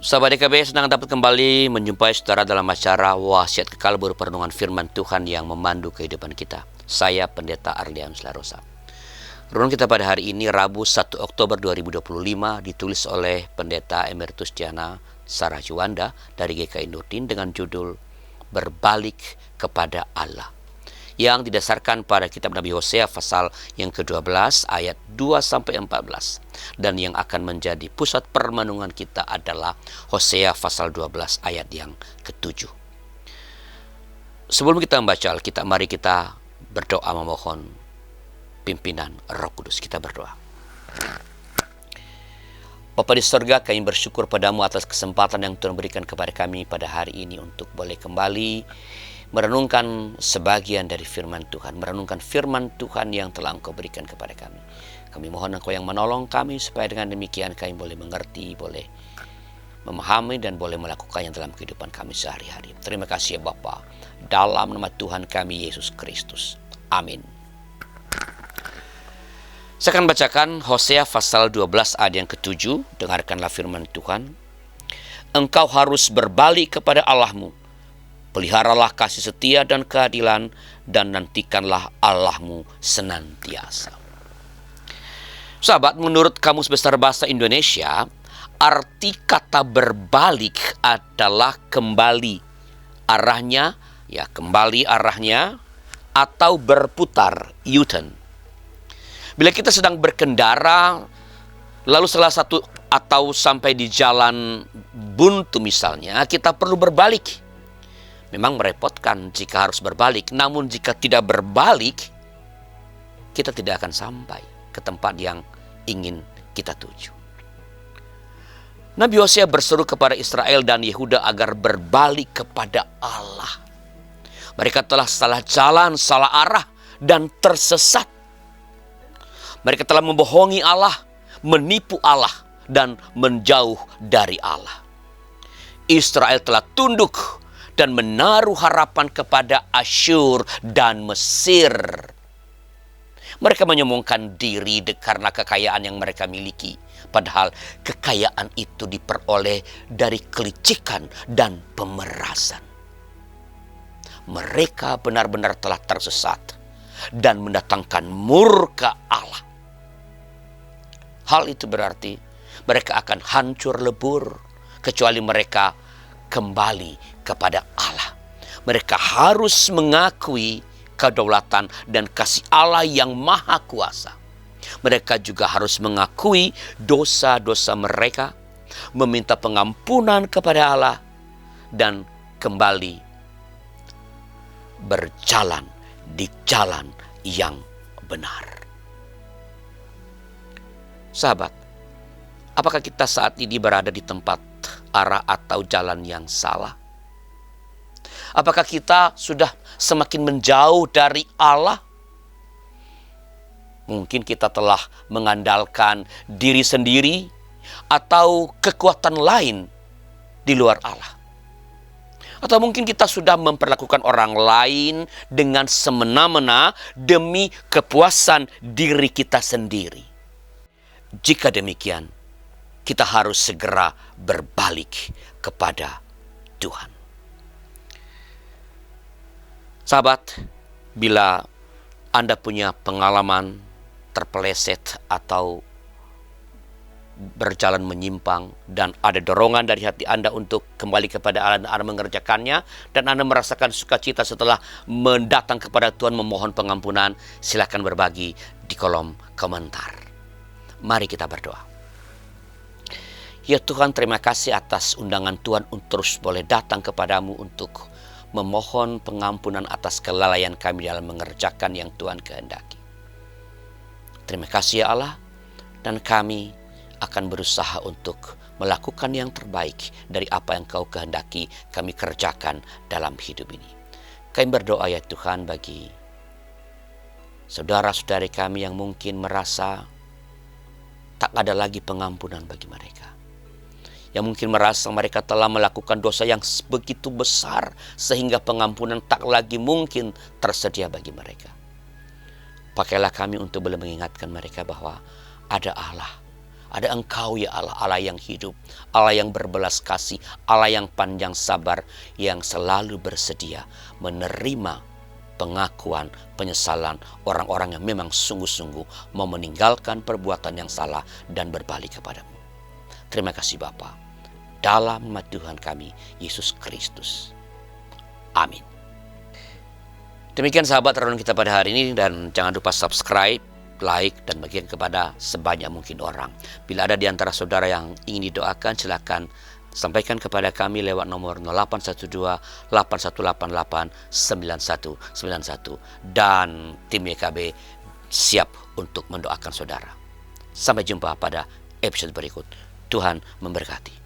Sahabat DKB, senang dapat kembali menjumpai saudara dalam acara Wasiat Kekal berupa renungan firman Tuhan yang memandu kehidupan kita. Saya Pendeta Arlianus Larosa. Renungan kita pada hari ini Rabu 1 Oktober 2025 ditulis oleh Pendeta Emeritus Diana Sarah Juwanda dari GKI Nurdin dengan judul Berbalik kepada Allah, yang didasarkan pada kitab Nabi Hosea pasal yang ke-12 ayat 2-14. Dan yang akan menjadi pusat permenungan kita adalah Hosea pasal 12 ayat yang ke-7. Sebelum kita membaca Alkitab, mari kita berdoa memohon pimpinan Roh Kudus. Kita berdoa. Bapa di surga, kami bersyukur padamu atas kesempatan yang Tuhan berikan kepada kami pada hari ini untuk boleh kembali merenungkan sebagian dari firman Tuhan, merenungkan firman Tuhan yang telah Engkau berikan kepada kami. Kami mohon Engkau yang menolong kami supaya dengan demikian kami boleh mengerti, boleh memahami dan boleh melakukannya dalam kehidupan kami sehari-hari. Terima kasih ya Bapa, dalam nama Tuhan kami Yesus Kristus. Amin. Saya akan bacakan Hosea pasal 12 ayat yang ke-7. Dengarkanlah firman Tuhan. Engkau harus berbalik kepada Allahmu. Peliharalah kasih setia dan keadilan, dan nantikanlah Allahmu senantiasa. Sahabat, menurut Kamus Besar Bahasa Indonesia, arti kata berbalik adalah kembali arahnya, kembali arahnya, atau berputar, U-turn. Bila kita sedang berkendara, lalu salah satu atau sampai di jalan buntu misalnya, kita perlu berbalik. Memang merepotkan jika harus berbalik, namun jika tidak berbalik, kita tidak akan sampai ke tempat yang ingin kita tuju. Nabi Hosea berseru kepada Israel dan Yehuda agar berbalik kepada Allah. Mereka telah salah jalan, salah arah, dan tersesat. Mereka telah membohongi Allah, menipu Allah, dan menjauh dari Allah. Israel telah tunduk dan menaruh harapan kepada Asyur dan Mesir. Mereka menyombongkan diri karena kekayaan yang mereka miliki. Padahal kekayaan itu diperoleh dari kelicikan dan pemerasan. Mereka benar-benar telah tersesat dan mendatangkan murka Allah. Hal itu berarti mereka akan hancur lebur kecuali mereka kembali kepada Allah. Mereka harus mengakui kedaulatan dan kasih Allah yang maha kuasa. Mereka juga harus mengakui dosa-dosa mereka, meminta pengampunan kepada Allah, dan kembali berjalan di jalan yang benar. Sahabat, apakah kita saat ini berada di tempat arah atau jalan yang salah? Apakah kita sudah semakin menjauh dari Allah? Mungkin kita telah mengandalkan diri sendiri atau kekuatan lain di luar Allah. Atau mungkin kita sudah memperlakukan orang lain dengan semena-mena demi kepuasan diri kita sendiri. Jika demikian, kita harus segera berbalik kepada Tuhan. Sahabat, bila Anda punya pengalaman terpeleset atau berjalan menyimpang dan ada dorongan dari hati Anda untuk kembali kepada Allah dan Anda mengerjakannya, dan Anda merasakan sukacita setelah mendatang kepada Tuhan memohon pengampunan, silakan berbagi di kolom komentar. Mari kita berdoa. Ya Tuhan, terima kasih atas undangan Tuhan untuk terus boleh datang kepadamu untuk memohon pengampunan atas kelalaian kami dalam mengerjakan yang Tuhan kehendaki. Terima kasih ya Allah, dan kami akan berusaha untuk melakukan yang terbaik dari apa yang Kau kehendaki kami kerjakan dalam hidup ini. Kami berdoa ya Tuhan bagi saudara-saudari kami yang mungkin merasa tak ada lagi pengampunan bagi mereka. Yang mungkin merasa mereka telah melakukan dosa yang begitu besar sehingga pengampunan tak lagi mungkin tersedia bagi mereka. Pakailah kami untuk boleh mengingatkan mereka bahwa ada Allah, Ada Engkau ya Allah, Allah yang hidup, Allah yang berbelas kasih, Allah yang panjang sabar, yang selalu bersedia menerima pengakuan, penyesalan orang-orang yang memang sungguh-sungguh mau meninggalkan perbuatan yang salah dan berbalik kepadamu. Terima kasih Bapa. Dalam nama Tuhan kami, Yesus Kristus. Amin. Demikian sahabat renungan kita pada hari ini, dan jangan lupa subscribe, like, dan bagikan kepada sebanyak mungkin orang. Bila ada di antara saudara yang ingin didoakan, silakan sampaikan kepada kami lewat nomor 0812-8188-9191, dan tim YKB siap untuk mendoakan saudara. Sampai jumpa pada episode berikut. Tuhan memberkati.